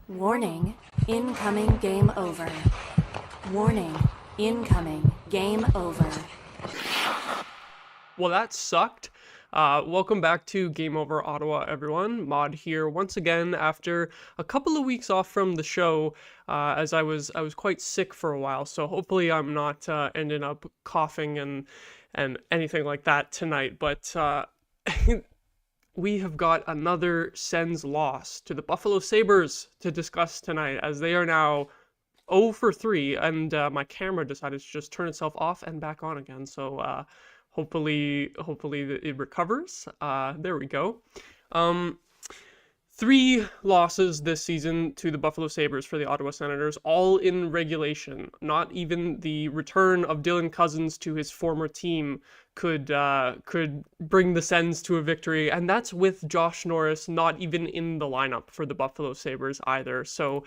Warning, incoming game over. Warning, incoming game over. Well, that sucked. Welcome back to Game Over Ottawa, everyone. Maude here once again after a couple of weeks off from the show, as I was quite sick for a while. So hopefully I'm not ending up coughing and anything like that tonight. But we have got another Sens loss to the Buffalo Sabres to discuss tonight, as they are now 0 for 3, and my camera decided to just turn itself off and back on again. So hopefully it recovers. There we go. 3 losses this season to the Buffalo Sabres for the Ottawa Senators, all in regulation. Not even the return of Dylan Cozens to his former team could bring the Sens to a victory, and that's with Josh Norris not even in the lineup for the Buffalo Sabres either. So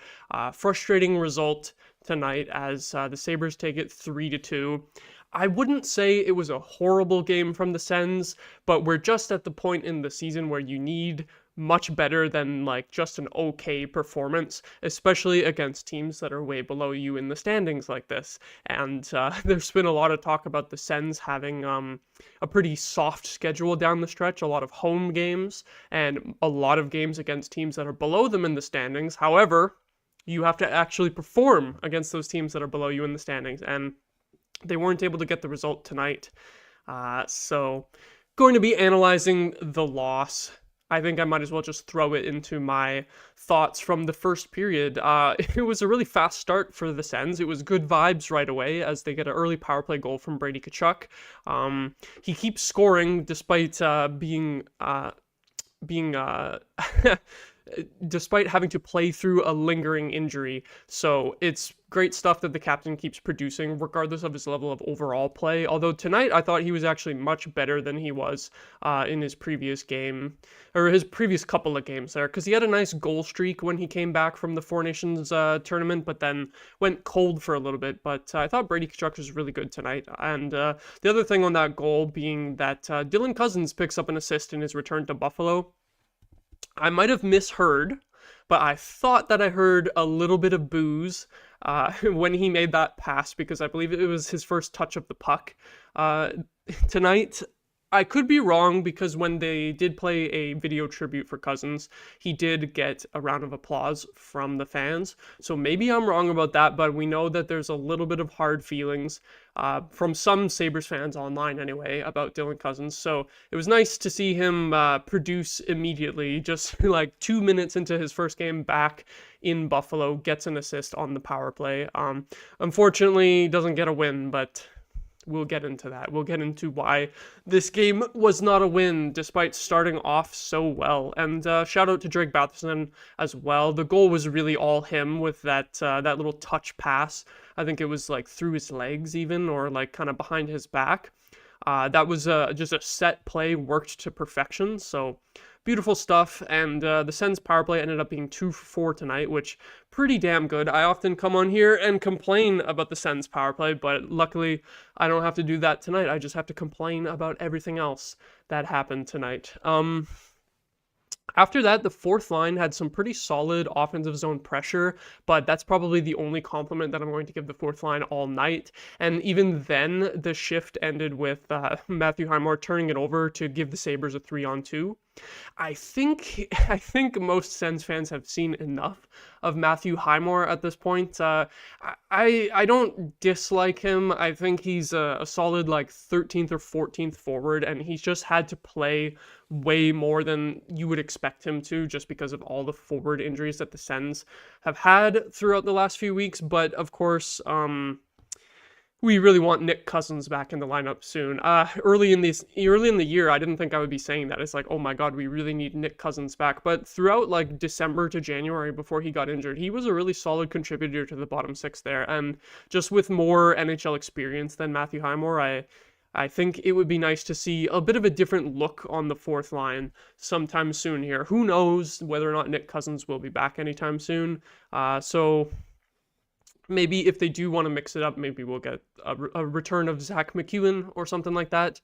frustrating result tonight as the Sabres take it 3-2. I wouldn't say it was a horrible game from the Sens, but we're just at the point in the season where you need much better than like just an okay performance, especially against teams that are way below you in the standings like this. And there's been a lot of talk about the Sens having a pretty soft schedule down the stretch, a lot of home games and a lot of games against teams that are below them in the standings. However, you have to actually perform against those teams that are below you in the standings, and they weren't able to get the result tonight. So going to be analyzing the loss. I think I might as well just throw it into my thoughts from the first period. It was a really fast start for the Sens. It was good vibes right away as they get an early power play goal from Brady Tkachuk. He keeps scoring despite being despite having to play through a lingering injury. So it's great stuff that the captain keeps producing regardless of his level of overall play. Although tonight I thought he was actually much better than he was in his previous game, or his previous couple of games there, because he had a nice goal streak when he came back from the Four Nations tournament, but then went cold for a little bit. But I thought Brady Tkachuk was really good tonight. And the other thing on that goal being that Dylan Cozens picks up an assist in his return to Buffalo. I might have misheard, but I thought that I heard a little bit of boos when he made that pass, because I believe it was his first touch of the puck tonight. I could be wrong, because when they did play a video tribute for Cozens, he did get a round of applause from the fans. So maybe I'm wrong about that, but we know that there's a little bit of hard feelings from some Sabres fans online anyway about Dylan Cozens. So it was nice to see him produce immediately, just like 2 minutes into his first game back in Buffalo, gets an assist on the power play. Unfortunately, doesn't get a win, but we'll get into that. We'll get into why this game was not a win despite starting off so well. And shout out to Drake Batherson as well. The goal was really all him with that little touch pass. I think it was like through his legs even, or like kind of behind his back. That was just a set play worked to perfection. So beautiful stuff. And the Sens power play ended up being 2 for 4 tonight, which pretty damn good. I often come on here and complain about the Sens power play, but luckily I don't have to do that tonight. I just have to complain about everything else that happened tonight. After that, the fourth line had some pretty solid offensive zone pressure, but that's probably the only compliment that I'm going to give the fourth line all night. And even then, the shift ended with Matthew Highmore turning it over to give the Sabres a 3-on-2. I think most Sens fans have seen enough of Matthew Highmore at this point. I don't dislike him. I think he's a solid like 13th or 14th forward, and he's just had to play way more than you would expect him to, just because of all the forward injuries that the Sens have had throughout the last few weeks. But of course, we really want Nick Cozens back in the lineup soon. Early in the year, I didn't think I would be saying that. It's like, oh my god, we really need Nick Cozens back. But throughout like December to January before he got injured, he was a really solid contributor to the bottom six there. And just with more NHL experience than Matthew Highmore, I think it would be nice to see a bit of a different look on the fourth line sometime soon here. Who knows whether or not Nick Cozens will be back anytime soon. So maybe if they do want to mix it up, maybe we'll get a return of Zach McEwen or something like that.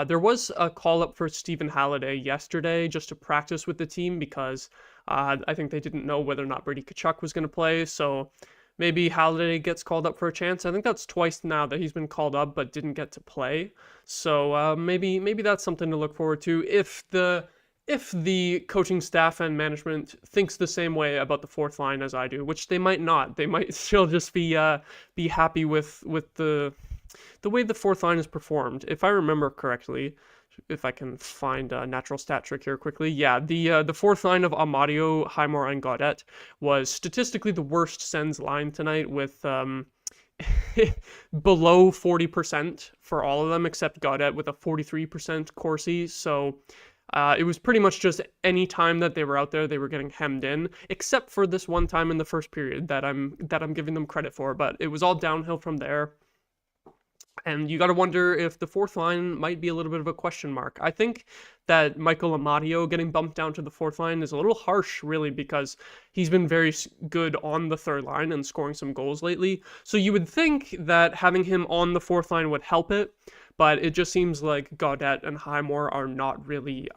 There was a call up for Stephen Halliday yesterday just to practice with the team because I think they didn't know whether or not Brady Tkachuk was going to play, so maybe Halliday gets called up for a chance. I think that's twice now that he's been called up but didn't get to play. So maybe that's something to look forward to if the coaching staff and management thinks the same way about the fourth line as I do, which they might not. They might still just be happy with the way the fourth line is performed. If I remember correctly, if I can find a natural stat trick here quickly. Yeah, the fourth line of Amadio, Highmore, and Gaudette was statistically the worst Sens line tonight with below 40% for all of them except Gaudette with a 43% Corsi. So it was pretty much just any time that they were out there, they were getting hemmed in, except for this one time in the first period that I'm giving them credit for. But it was all downhill from there. And you got to wonder if the fourth line might be a little bit of a question mark. I think that Michael Amadio getting bumped down to the fourth line is a little harsh, really, because he's been very good on the third line and scoring some goals lately. So you would think that having him on the fourth line would help it. But it just seems like Gaudette and Highmore are not really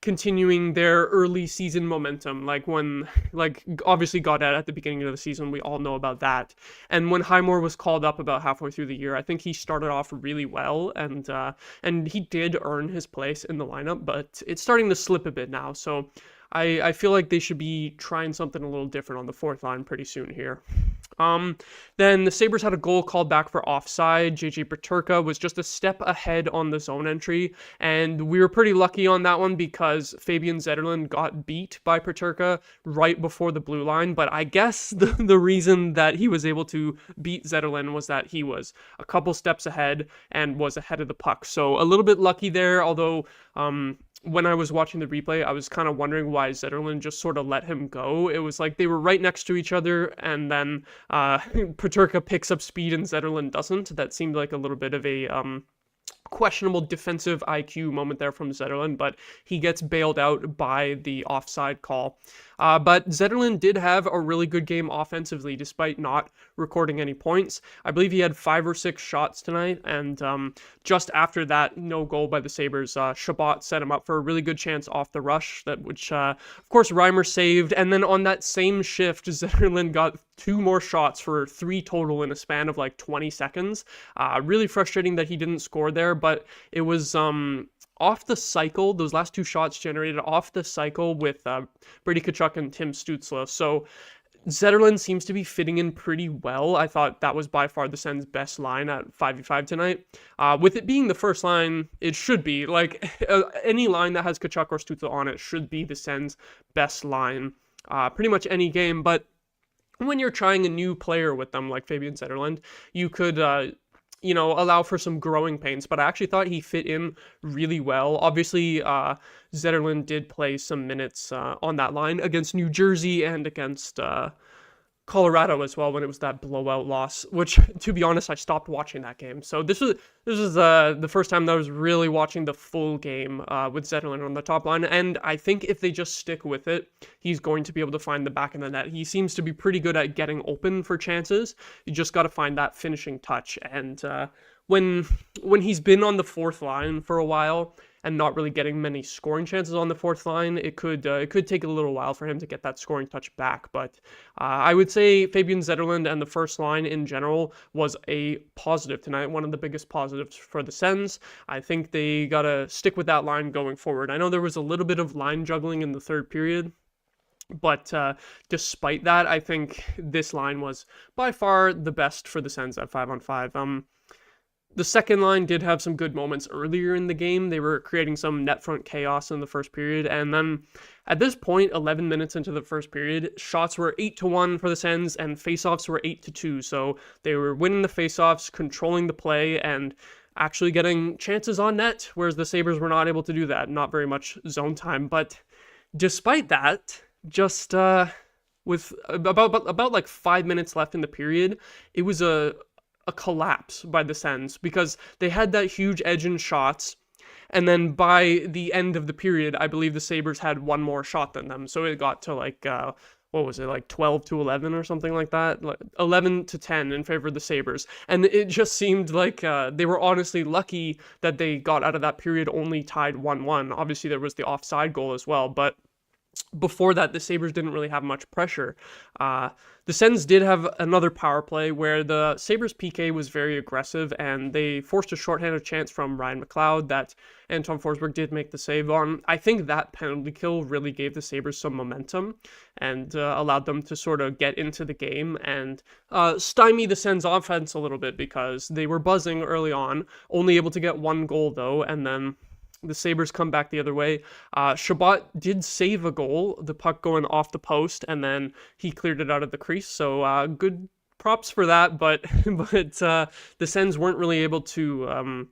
continuing their early season momentum. Obviously Gaudette at the beginning of the season, we all know about that. And when Highmore was called up about halfway through the year, I think he started off really well, and he did earn his place in the lineup, but it's starting to slip a bit now. So I feel like they should be trying something a little different on the fourth line pretty soon here. Then the Sabres had a goal called back for offside. JJ Peterka was just a step ahead on the zone entry, and we were pretty lucky on that one because Fabian Zetterlund got beat by Peterka right before the blue line, but I guess the reason that he was able to beat Zetterlund was that he was a couple steps ahead and was ahead of the puck. So a little bit lucky there, although when I was watching the replay, I was kind of wondering why Zetterlund just sort of let him go. It was like they were right next to each other, and then Peterka picks up speed and Zetterlund doesn't. That seemed like a little bit of a questionable defensive IQ moment there from Zetterlund, but he gets bailed out by the offside call. But Zetterlund did have a really good game offensively, despite not recording any points. I believe he had 5 or 6 shots tonight, and just after that no goal by the Sabres, Chabot set him up for a really good chance off the rush, which of course Reimer saved, and then on that same shift, Zetterlund got 2 more shots for 3 total in a span of like 20 seconds. Really frustrating that he didn't score there, but it was off the cycle. Those last 2 shots generated off the cycle with Brady Tkachuk and Tim Stützle. So Zetterlund seems to be fitting in pretty well. I thought that was by far the Sens' best line at 5v5 tonight. With it being the first line, it should be. Like, any line that has Tkachuk or Stützle on it should be the Sens' best line pretty much any game. But when you're trying a new player with them, like Fabian Zetterlund, you could allow for some growing pains, but I actually thought he fit in really well. Obviously, Zetterlund did play some minutes on that line against New Jersey and against Colorado as well when it was that blowout loss, which, to be honest, I stopped watching that game. So this was the first time that I was really watching the full game with Zetterlund on the top line, and I think if they just stick with it, he's going to be able to find the back of the net. He seems to be pretty good at getting open for chances. You just got to find that finishing touch, and when he's been on the fourth line for a while and not really getting many scoring chances on the fourth line, it could take a little while for him to get that scoring touch back. But I would say Fabian Zetterlund and the first line in general was a positive tonight, one of the biggest positives for the Sens. I think they got to stick with that line going forward. I know there was a little bit of line juggling in the third period, but despite that, I think this line was by far the best for the Sens at 5-on-5. The second line did have some good moments earlier in the game. They were creating some net front chaos in the first period. And then at this point, 11 minutes into the first period, shots were 8-1 for the Sens and faceoffs were 8-2. So they were winning the faceoffs, controlling the play, and actually getting chances on net, whereas the Sabres were not able to do that. Not very much zone time. But despite that, just with about like 5 minutes left in the period, it was a collapse by the Sens because they had that huge edge in shots, and then by the end of the period, I believe the Sabres had 1 more shot than them, so it got to like 12-11 or something like that, like 11-10 in favor of the Sabres, and it just seemed like they were honestly lucky that they got out of that period only tied 1-1. Obviously there was the offside goal as well, but before that, the Sabres didn't really have much pressure. The Sens did have another power play where the Sabres PK was very aggressive, and they forced a shorthanded chance from Ryan McLeod that Anton Forsberg did make the save on. I think that penalty kill really gave the Sabres some momentum and allowed them to sort of get into the game and stymie the Sens offense a little bit, because they were buzzing early on, only able to get one goal though, and then the Sabres come back the other way. Chabot did save a goal, the puck going off the post, and then he cleared it out of the crease. So good props for that. But the Sens weren't really able to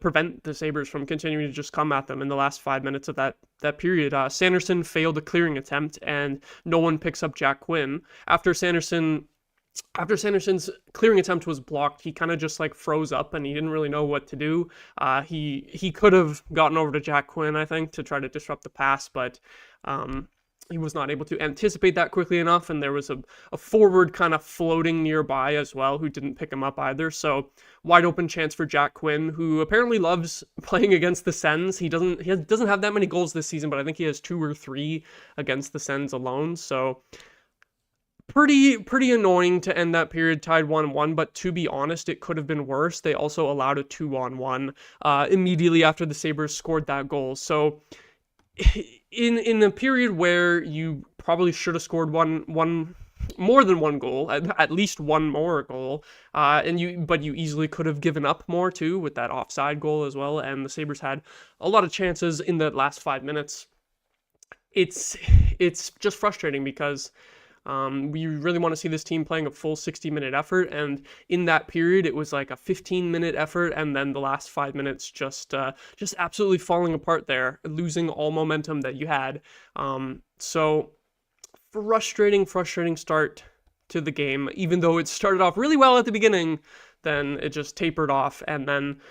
prevent the Sabres from continuing to just come at them in the last 5 minutes of that period. Sanderson failed a clearing attempt, and no one picks up Jack Quinn. After Sanderson's clearing attempt was blocked, he kind of just like froze up and he didn't really know what to do. He could have gotten over to Jack Quinn, I think, to try to disrupt the pass, but he was not able to anticipate that quickly enough, and there was a forward kind of floating nearby as well who didn't pick him up either. So wide open chance for Jack Quinn, who apparently loves playing against the Sens. He doesn't have that many goals this season, but I think he has 2 or 3 against the Sens alone. So pretty annoying to end that period tied 1-1, but to be honest, it could have been worse. They also allowed a 2-on-1 immediately after the Sabres scored that goal. So in a period where you probably should have scored one more than one goal, at least one more goal, but you easily could have given up more too with that offside goal as well, and the Sabres had a lot of chances in the last 5 minutes. It's just frustrating because we really want to see this team playing a full 60-minute effort, and in that period it was like a 15-minute effort, and then the last 5 minutes just absolutely falling apart there, losing all momentum that you had. So frustrating start to the game. Even though it started off really well at the beginning, then it just tapered off, and then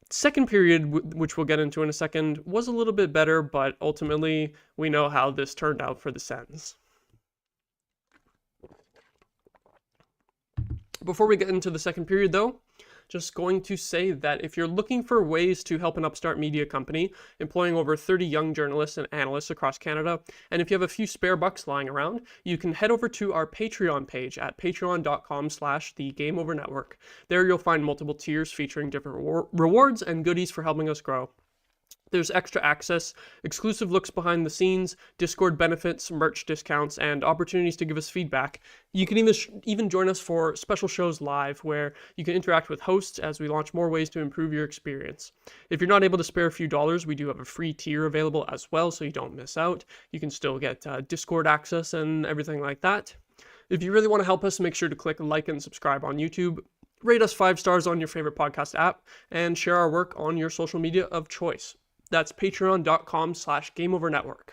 second period, which we'll get into in a second, was a little bit better, but ultimately we know how this turned out for the Sens. Before we get into the second period, though, just going to say that if you're looking for ways to help an upstart media company, employing over 30 young journalists and analysts across Canada, and if you have a few spare bucks lying around, you can head over to our Patreon page at patreon.com/thegameovernetwork. There you'll find multiple tiers featuring different rewards and goodies for helping us grow. There's extra access, exclusive looks behind the scenes, Discord benefits, merch discounts, and opportunities to give us feedback. You can even join us for special shows live, where you can interact with hosts as we launch more ways to improve your experience. If you're not able to spare a few dollars, we do have a free tier available as well, so you don't miss out. You can still get Discord access and everything like that. If you really want to help us, make sure to click like and subscribe on YouTube, rate us 5 stars on your favorite podcast app, and share our work on your social media of choice. That's patreon.com/gameovernetwork.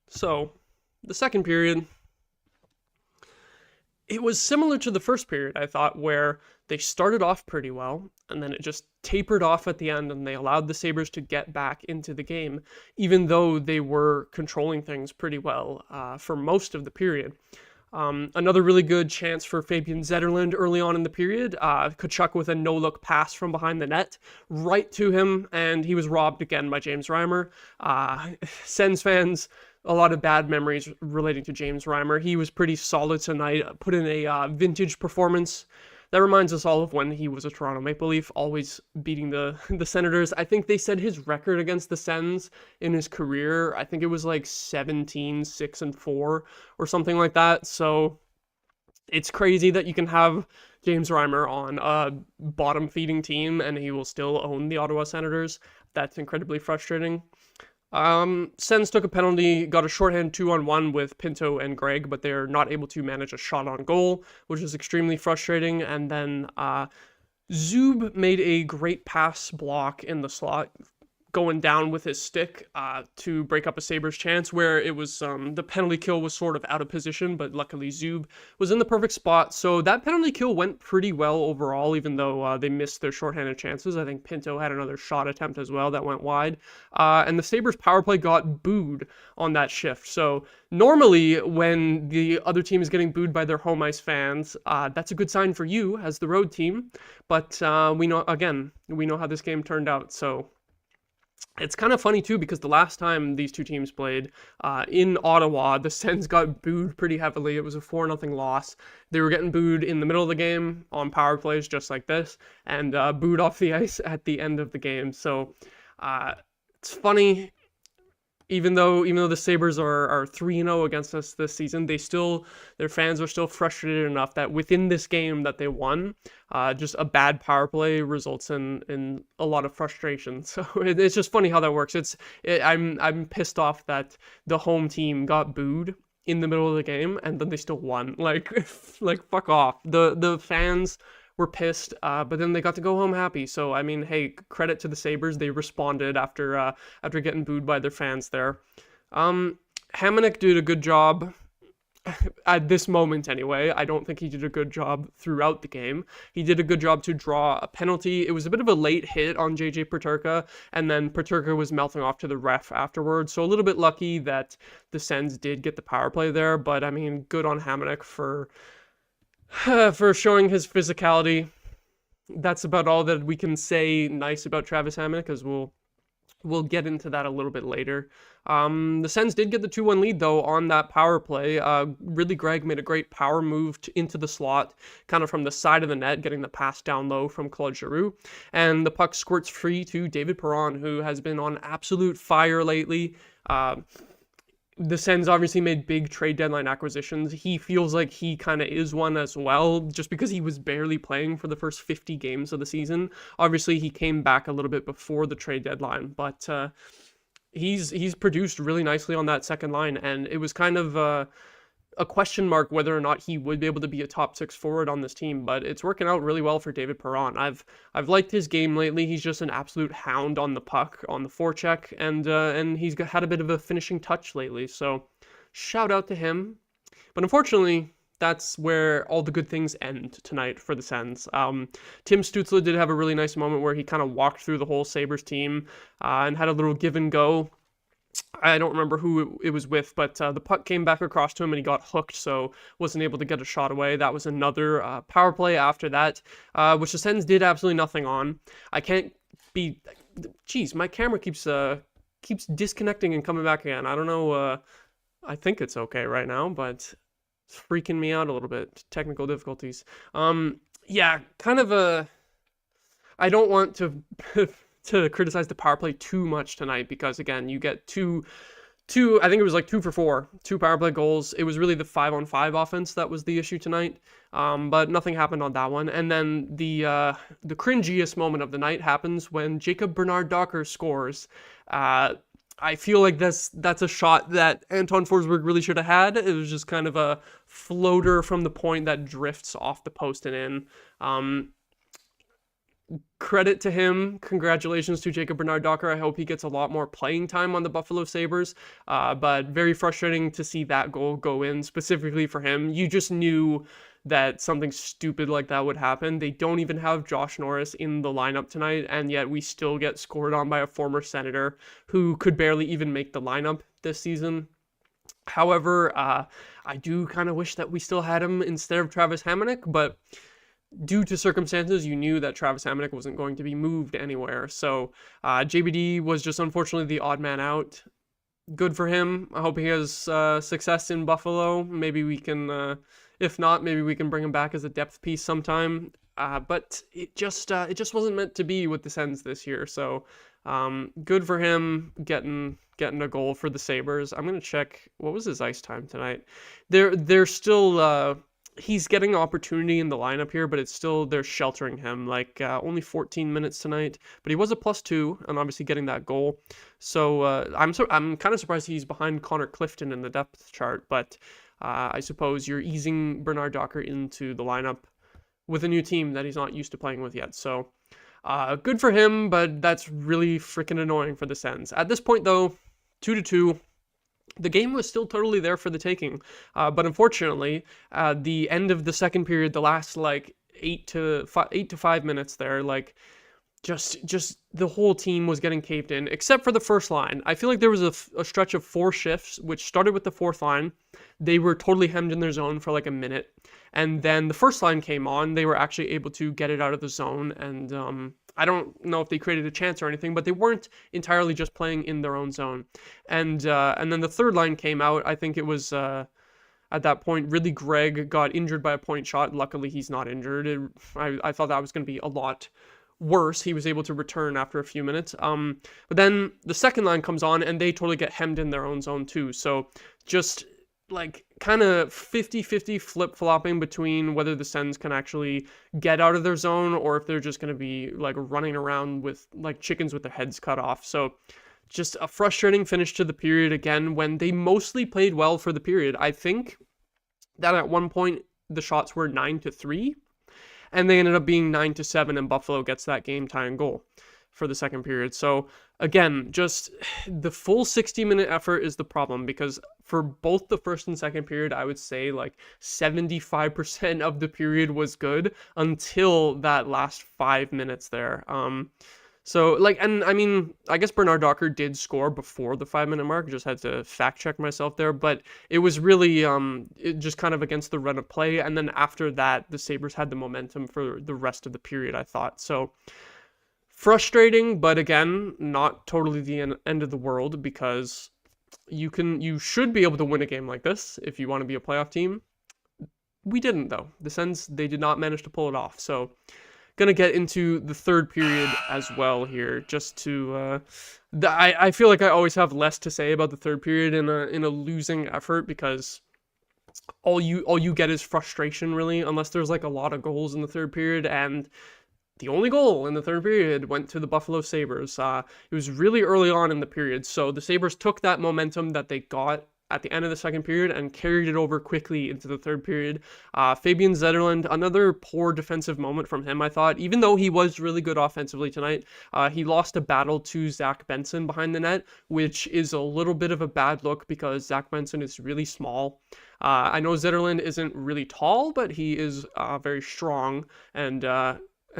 So, the second period, it was similar to the first period, I thought, where they started off pretty well, and then it just tapered off at the end, and they allowed the Sabres to get back into the game, even though they were controlling things pretty well for most of the period. Another really good chance for Fabian Zetterlund early on in the period. Tkachuk with a no-look pass from behind the net right to him, and he was robbed again by James Reimer. Sens fans, a lot of bad memories relating to James Reimer. He was pretty solid tonight, put in a vintage performance. That reminds us all of when he was a Toronto Maple Leaf, always beating the Senators. I think they said his record against the Sens in his career, I think it was like 17-6-4 or something like that. So it's crazy that you can have James Reimer on a bottom-feeding team and he will still own the Ottawa Senators. That's incredibly frustrating. Sens took a penalty, got a shorthand 2-on-1 with Pinto and Gregg, but they're not able to manage a shot on goal, which is extremely frustrating. And then Zub made a great pass block in the slot, going down with his stick to break up a Sabres chance, where it was the penalty kill was sort of out of position, but luckily Zub was in the perfect spot. So that penalty kill went pretty well overall, even though they missed their shorthanded chances. I think Pinto had another shot attempt as well that went wide. And the Sabres power play got booed on that shift. So normally when the other team is getting booed by their home ice fans, that's a good sign for you as the road team. But we know how this game turned out. So it's kind of funny too, because the last time these two teams played in Ottawa, the Sens got booed pretty heavily. It was a 4-0 loss. They were getting booed in the middle of the game on power plays just like this, and booed off the ice at the end of the game. So it's funny. Even though the Sabres are 3-0 against us this season, their fans are still frustrated enough that within this game that they won, just a bad power play results in a lot of frustration. So it's just funny how that works. I'm pissed off that the home team got booed in the middle of the game and then they still won. Like fuck off. The fans were pissed, but then they got to go home happy. So, I mean, hey, credit to the Sabres. They responded after getting booed by their fans there. Hamonic did a good job at this moment anyway. I don't think he did a good job throughout the game. He did a good job to draw a penalty. It was a bit of a late hit on JJ Peterka, and then Peterka was mouthing off to the ref afterwards. So a little bit lucky that the Sens did get the power play there, but I mean, good on Hamonic for showing his physicality. That's about all that we can say nice about Travis Hamonic, because we'll get into that a little bit later. The Sens did get the 2-1 lead, though, on that power play. Really, Greg made a great power move into the slot, kind of from the side of the net, getting the pass down low from Claude Giroux. And the puck squirts free to David Perron, who has been on absolute fire lately. The Sens obviously made big trade deadline acquisitions. He feels like he kind of is one as well, just because he was barely playing for the first 50 games of the season. Obviously, he came back a little bit before the trade deadline, but he's produced really nicely on that second line, and it was kind of a question mark whether or not he would be able to be a top 6 forward on this team, but it's working out really well for David Perron. I've liked his game lately. He's just an absolute hound on the puck, on the forecheck, and he's had a bit of a finishing touch lately, so shout out to him. But unfortunately, that's where all the good things end tonight for the Sens. Tim Stützle did have a really nice moment where he kind of walked through the whole Sabres team and had a little give and go. I don't remember who it was with, but the puck came back across to him and he got hooked, so wasn't able to get a shot away. That was another power play after that, which the Sens did absolutely nothing on. I can't be... Jeez, my camera keeps disconnecting and coming back again. I don't know. I think it's okay right now, but it's freaking me out a little bit. Technical difficulties. Yeah, kind of a... I don't want to... to criticize the power play too much tonight, because again, you get two I think it was like 2 for 4, 2 power play goals. It was really the 5-on-5 offense that was the issue tonight, but nothing happened on that one. And then the cringiest moment of the night happens when Jacob Bernard-Docker scores. I feel like that's a shot that Anton Forsberg really should have had. It was just kind of a floater from the point that drifts off the post and in. Credit to him. Congratulations to Jacob Bernard-Docker. I hope he gets a lot more playing time on the Buffalo Sabres. But very frustrating to see that goal go in specifically for him. You just knew that something stupid like that would happen. They don't even have Josh Norris in the lineup tonight, and yet we still get scored on by a former Senator who could barely even make the lineup this season. However, I do kind of wish that we still had him instead of Travis Hamonic, but due to circumstances, you knew that Travis Hamonic wasn't going to be moved anywhere. So JBD was just unfortunately the odd man out. Good for him. I hope he has success in Buffalo. Maybe we can, if not, maybe we can bring him back as a depth piece sometime. But it just wasn't meant to be with the Sens this year. So good for him getting a goal for the Sabres. I'm gonna check what was his ice time tonight. They're still. He's getting an opportunity in the lineup here, but it's still, they're sheltering him, like only 14 minutes tonight, but he was a +2 and obviously getting that goal. So I'm kind of surprised he's behind Connor Clifton in the depth chart, but I suppose you're easing Bernard-Docker into the lineup with a new team that he's not used to playing with yet. So Good for him, but that's really freaking annoying for the Sens. At this point, though, 2-2. The game was still totally there for the taking, but unfortunately, the end of the second period, the last like 8 to 5 minutes there, like just the whole team was getting caved in, except for the first line. I feel like there was a stretch of 4 shifts, which started with the fourth line. They were totally hemmed in their zone for like a minute, and then the first line came on. They were actually able to get it out of the zone, and I don't know if they created a chance or anything, but they weren't entirely just playing in their own zone. And then the third line came out. I think it was at that point, really, Greg got injured by a point shot. Luckily, he's not injured. I thought that was going to be a lot worse. He was able to return after a few minutes. But then the second line comes on, and they totally get hemmed in their own zone too. So just like kind of 50-50 flip-flopping between whether the Sens can actually get out of their zone or if they're just going to be like running around with like chickens with their heads cut off. So just a frustrating finish to the period again when they mostly played well for the period. I think that at one point the shots were 9-3 and they ended up being 9-7 and Buffalo gets that game-tying goal for the second period. So again, just the full 60-minute effort is the problem, because for both the first and second period, I would say like 75% of the period was good until that last 5 minutes there. So like, and I mean, I guess Bernard Docker did score before the 5-minute mark. Just had to fact check myself there, but it was really it just kind of against the run of play. And then after that, the Sabres had the momentum for the rest of the period, I thought. So frustrating, but again, not totally the end of the world, because you should be able to win a game like this if you want to be a playoff team. We didn't, though. The Sens, they did not manage to pull it off. So gonna get into the third period as well here, just to I feel like I always have less to say about the third period in a losing effort, because all you get is frustration, really, unless there's like a lot of goals in the third period. And the only goal in the third period went to the Buffalo Sabres. It was really early on in the period, so the Sabres took that momentum that they got at the end of the second period and carried it over quickly into the third period. Fabian Zetterlund, another poor defensive moment from him, I thought. Even though he was really good offensively tonight, he lost a battle to Zach Benson behind the net, which is a little bit of a bad look because Zach Benson is really small. I know Zetterlund isn't really tall, but he is very strong and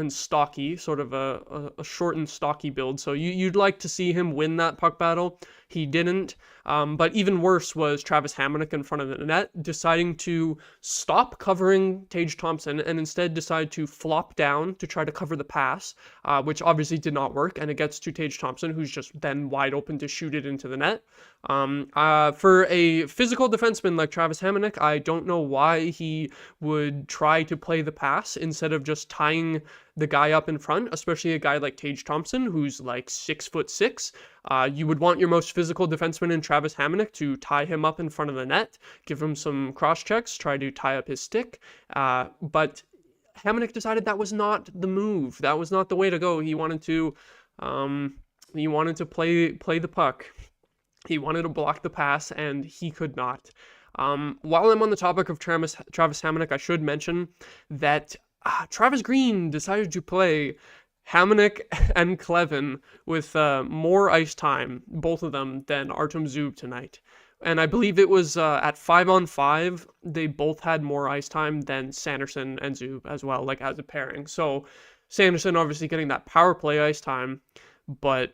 stocky, sort of a short and stocky build. So you'd like to see him win that puck battle. He didn't. But even worse was Travis Hamonic in front of the net, deciding to stop covering Tage Thompson and instead decide to flop down to try to cover the pass, which obviously did not work. And it gets to Tage Thompson, who's just then wide open to shoot it into the net. For a physical defenseman like Travis Hamonic, I don't know why he would try to play the pass instead of just tying the guy up in front, especially a guy like Tage Thompson, who's like 6'6". You would want your most physical defenseman in Travis Hamonic to tie him up in front of the net, give him some cross checks, try to tie up his stick. But Hamonic decided that was not the move. That was not the way to go. He wanted to play the puck. He wanted to block the pass, and he could not. While I'm on the topic of Travis Hamonic, I should mention that Travis Green decided to play Hamonic and Clevin with more ice time, both of them, than Artem Zub tonight. And I believe it was at 5-on-5, they both had more ice time than Sanderson and Zub as well, like as a pairing. So Sanderson obviously getting that power play ice time, but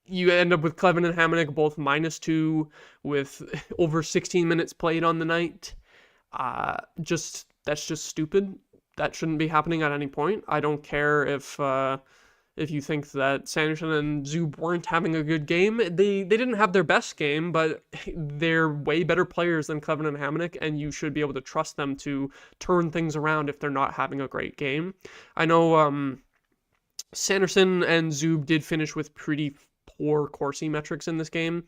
you end up with Clevin and Hamonic both -2 with over 16 minutes played on the night. That's just stupid. That shouldn't be happening at any point. I don't care if you think that Sanderson and Zub weren't having a good game. They didn't have their best game, but they're way better players than Clevin and Hamonic, and you should be able to trust them to turn things around if they're not having a great game. I know Sanderson and Zub did finish with pretty poor Corsi metrics in this game,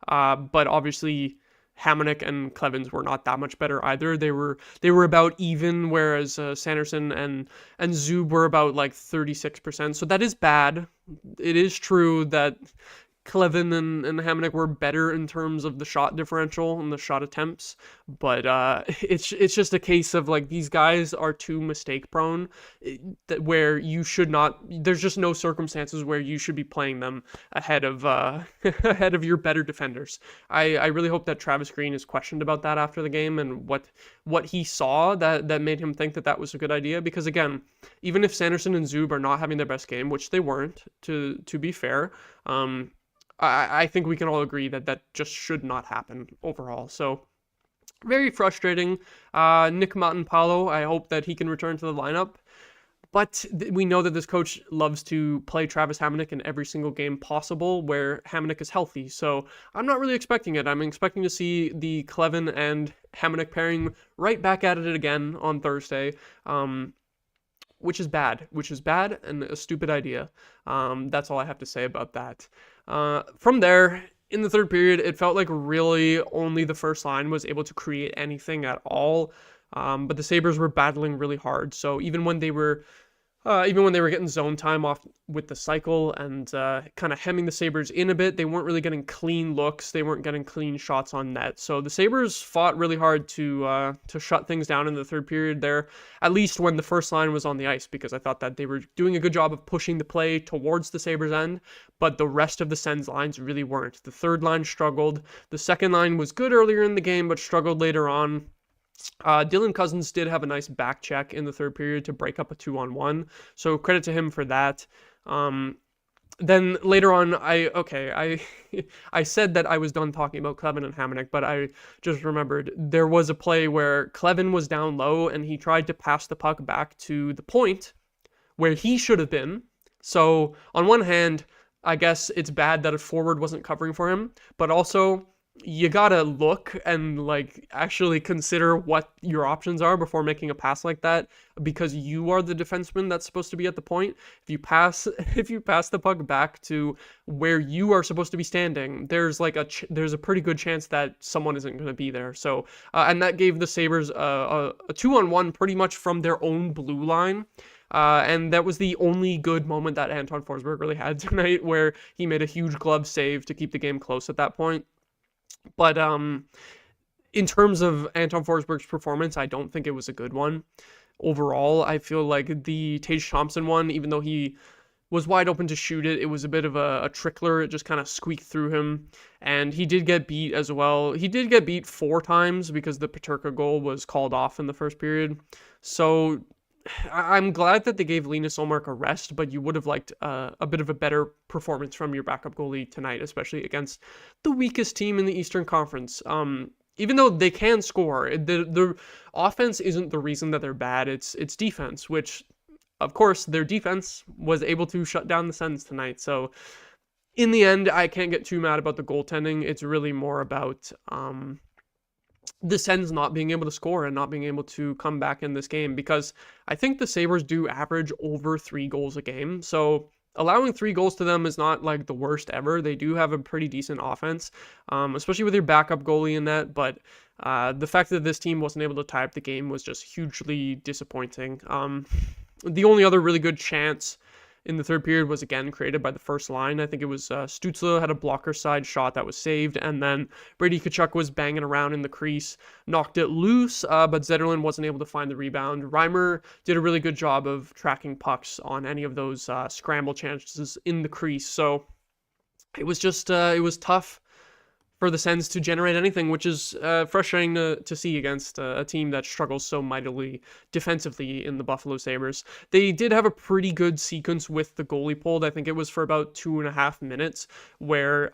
but obviously Hamonic and Clevins were not that much better either. They were about even, whereas Sanderson and Zub were about like 36%. So that is bad. It is true that Clevin and Hamonic were better in terms of the shot differential and the shot attempts, but it's just a case of like these guys are too mistake prone, where you should not. There's just no circumstances where you should be playing them ahead of ahead of your better defenders. I really hope that Travis Green is questioned about that after the game and what he saw that made him think that was a good idea. Because again, even if Sanderson and Zub are not having their best game, which they weren't, to be fair, I think we can all agree that just should not happen overall. So very frustrating. Nick Matanpalo, I hope that he can return to the lineup. But we know that this coach loves to play Travis Hamonic in every single game possible where Hamonic is healthy. So I'm not really expecting it. I'm expecting to see the Clevin and Hamonic pairing right back at it again on Thursday. Which is bad and a stupid idea. That's all I have to say about that. From there, in the third period, it felt like really only the first line was able to create anything at all. But the Sabres were battling really hard. So even when they were getting zone time off with the cycle and kind of hemming the Sabres in a bit, they weren't really getting clean looks. They weren't getting clean shots on net. So the Sabres fought really hard to shut things down in the third period there, at least when the first line was on the ice, because I thought that they were doing a good job of pushing the play towards the Sabres end, but the rest of the Sens lines really weren't. The third line struggled. The second line was good earlier in the game, but struggled later on. Dylan Cozens did have a nice back check in the third period to break up a 2-on-1, so credit to him for that. Then later on, I said that I was done talking about Clevin and Hamonic, but I just remembered there was a play where Clevin was down low and he tried to pass the puck back to the point where he should have been. So on one hand, I guess it's bad that a forward wasn't covering for him, but also you gotta look and like actually consider what your options are before making a pass like that, because you are the defenseman that's supposed to be at the point. If you pass the puck back to where you are supposed to be standing, there's like there's a pretty good chance that someone isn't going to be there. So and that gave the Sabres a 2-on-1 pretty much from their own blue line. And that was the only good moment that Anton Forsberg really had tonight, where he made a huge glove save to keep the game close at that point. But in terms of Anton Forsberg's performance, I don't think it was a good one. Overall, I feel like the Tage Thompson one, even though he was wide open to shoot it, it was a bit of a trickler. It just kind of squeaked through him. And he did get beat as well. He did get beat 4 times because the Peterka goal was called off in the first period. So I'm glad that they gave Linus Ullmark a rest, but you would have liked a bit of a better performance from your backup goalie tonight, especially against the weakest team in the Eastern Conference. Even though they can score, the offense isn't the reason that they're bad. It's defense, which, of course, their defense was able to shut down the Sens tonight. So in the end, I can't get too mad about the goaltending. It's really more about the Sens not being able to score and not being able to come back in this game, because I think the Sabres do average over 3 goals a game. So allowing 3 goals to them is not like the worst ever. They do have a pretty decent offense, especially with your backup goalie in that. But the fact that this team wasn't able to tie up the game was just hugely disappointing. The only other really good chance in the third period was again created by the first line. I think it was Stützle had a blocker side shot that was saved, and then Brady Tkachuk was banging around in the crease, knocked it loose, but Zetterlund wasn't able to find the rebound. Reimer did a really good job of tracking pucks on any of those scramble chances in the crease. So it was just it was tough for the Sens to generate anything, which is frustrating to see against a team that struggles so mightily defensively in the Buffalo Sabres. They did have a pretty good sequence with the goalie pulled. I think it was for about 2.5 minutes where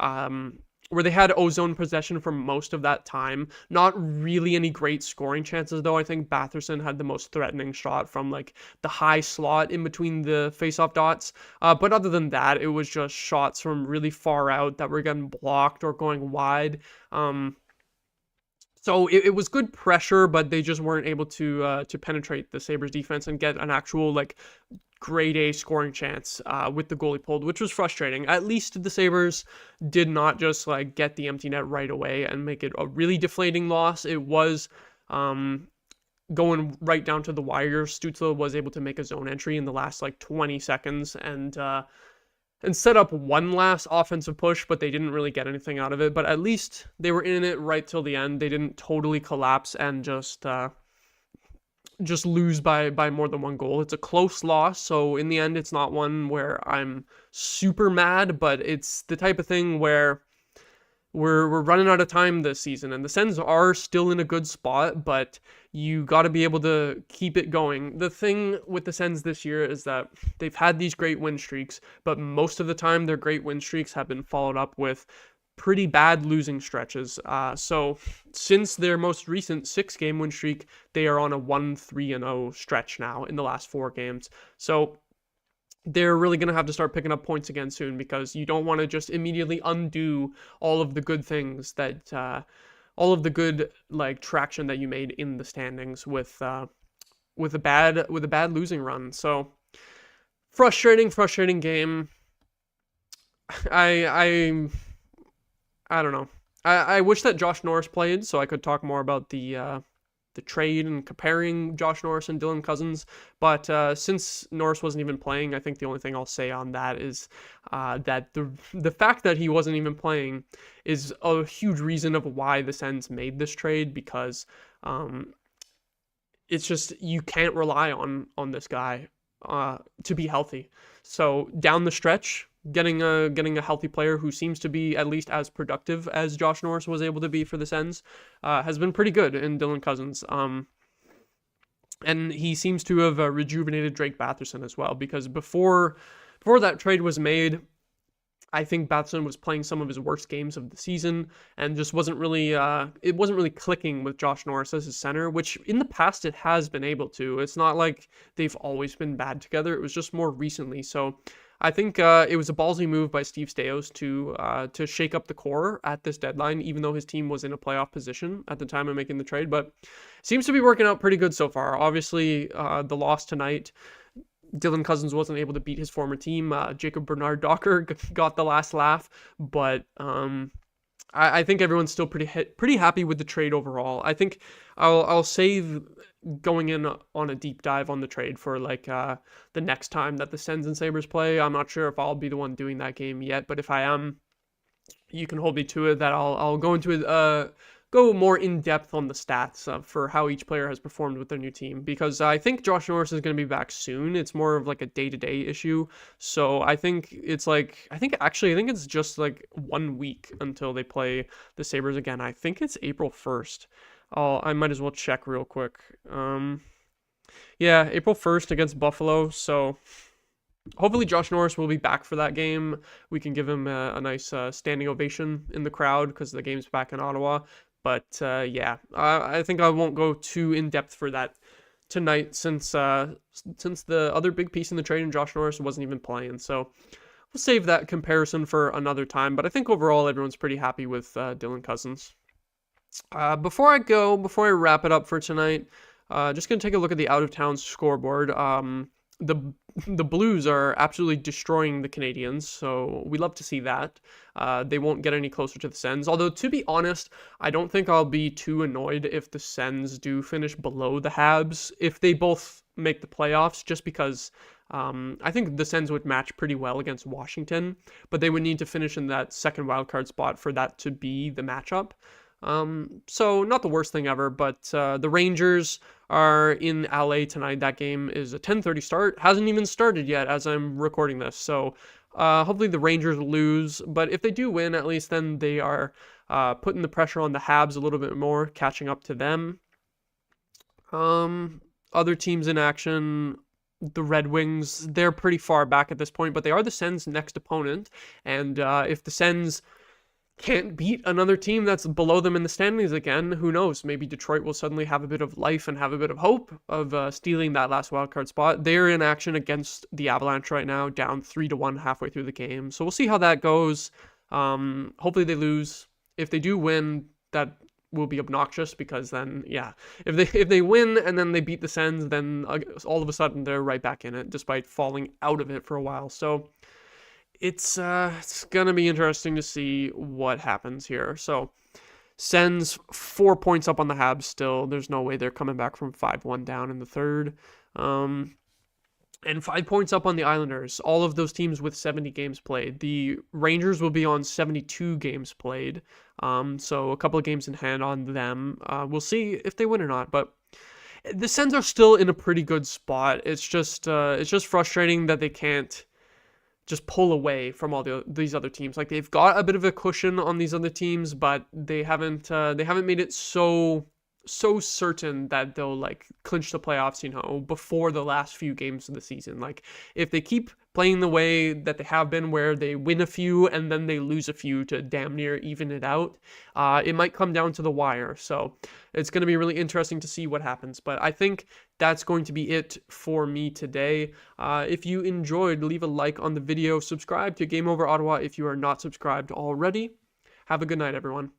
they had ozone possession for most of that time. Not really any great scoring chances, though. I think Batherson had the most threatening shot from like the high slot in between the face-off dots. But other than that, it was just shots from really far out that were getting blocked or going wide. So it was good pressure, but they just weren't able to penetrate the Sabres defense and get an actual like grade A scoring chance with the goalie pulled, which was frustrating. At least the Sabres did not just like get the empty net right away and make it a really deflating loss. It was going right down to the wire. Stützle was able to make a zone entry in the last like 20 seconds, and and set up one last offensive push, but they didn't really get anything out of it. But at least they were in it right till the end. They didn't totally collapse and just lose by more than one goal. It's a close loss, so in the end, it's not one where I'm super mad, but it's the type of thing where we're running out of time this season, and the Sens are still in a good spot, but you got to be able to keep it going. The thing with the Sens this year is that they've had these great win streaks, but most of the time their great win streaks have been followed up with pretty bad losing stretches. So since their most recent 6-game win streak, they are on a 1-3-0 stretch now in the last 4 games. So they're really going to have to start picking up points again soon, because you don't want to just immediately undo all of the good things that, all of the good like traction that you made in the standings with a bad losing run. So frustrating game. I don't know. I wish that Josh Norris played so I could talk more about the trade and comparing Josh Norris and Dylan Cozens. But since Norris wasn't even playing, I think the only thing I'll say on that is that the fact that he wasn't even playing is a huge reason of why the Sens made this trade, because it's just you can't rely on this guy to be healthy. So down the stretch, getting a healthy player who seems to be at least as productive as Josh Norris was able to be for the Sens has been pretty good in Dylan Cozens. And he seems to have rejuvenated Drake Batherson as well, because before that trade was made, I think Batherson was playing some of his worst games of the season and just wasn't really clicking with Josh Norris as his center, which in the past it has been able to. It's not like they've always been bad together. It was just more recently. So I think it was a ballsy move by Steve Staios to shake up the core at this deadline, even though his team was in a playoff position at the time of making the trade. But it seems to be working out pretty good so far. Obviously, the loss tonight, Dylan Cozens wasn't able to beat his former team. Jacob Bernard-Docker got the last laugh, but I think everyone's still pretty happy with the trade overall. I think I'll save going in on a deep dive on the trade for like the next time that the Sens and Sabres play. I'm not sure if I'll be the one doing that game yet, but if I am, you can hold me to it that I'll go into it, go more in depth on the stats for how each player has performed with their new team, because I think Josh Norris is going to be back soon. It's more of like a day-to-day issue. So I think it's just like 1 week until they play the Sabres again. I think it's April 1st. I might as well check real quick. Yeah, April 1st against Buffalo. So hopefully Josh Norris will be back for that game. We can give him a nice standing ovation in the crowd because the game's back in Ottawa. But yeah, I think I won't go too in depth for that tonight, since the other big piece in the trade in Josh Norris wasn't even playing. So we'll save that comparison for another time. But I think overall everyone's pretty happy with Dylan Cozens. Before I wrap it up for tonight, just gonna take a look at the out of town scoreboard. The Blues are absolutely destroying the Canadiens, so we love to see that. They won't get any closer to the Sens, although to be honest, I don't think I'll be too annoyed if the Sens do finish below the Habs, if they both make the playoffs, just because I think the Sens would match pretty well against Washington, but they would need to finish in that second wildcard spot for that to be the matchup. So not the worst thing ever, but the Rangers are in LA tonight. That game is a 10:30 start. Hasn't even started yet as I'm recording this. So hopefully the Rangers lose, but if they do win, at least then they are putting the pressure on the Habs a little bit more, catching up to them. Other teams in action, the Red Wings, they're pretty far back at this point, but they are the Sens' next opponent, and if the Sens can't beat another team that's below them in the standings again, who knows? Maybe Detroit will suddenly have a bit of life and have a bit of hope of stealing that last wildcard spot. They're in action against the Avalanche right now, down 3-1 halfway through the game. So we'll see how that goes. Hopefully they lose. If they do win, that will be obnoxious, because then, yeah, if they win and then they beat the Sens, then all of a sudden they're right back in it, despite falling out of it for a while. So it's gonna be interesting to see what happens here. So Sens 4 points up on the Habs still. There's no way they're coming back from 5-1 down in the third. and 5 points up on the Islanders. All of those teams with 70 games played. The Rangers will be on 72 games played. So a couple of games in hand on them. We'll see if they win or not, but the Sens are still in a pretty good spot. It's just frustrating that they can't just pull away from all these other teams. Like, they've got a bit of a cushion on these other teams, but they haven't made it so certain that they'll like clinch the playoffs, before the last few games of the season. Like, if they keep playing the way that they have been, where they win a few and then they lose a few to damn near even it out, it might come down to the wire. So it's going to be really interesting to see what happens. But I think that's going to be it for me today. If you enjoyed, leave a like on the video, subscribe to Game Over Ottawa if you are not subscribed already. Have a good night, everyone.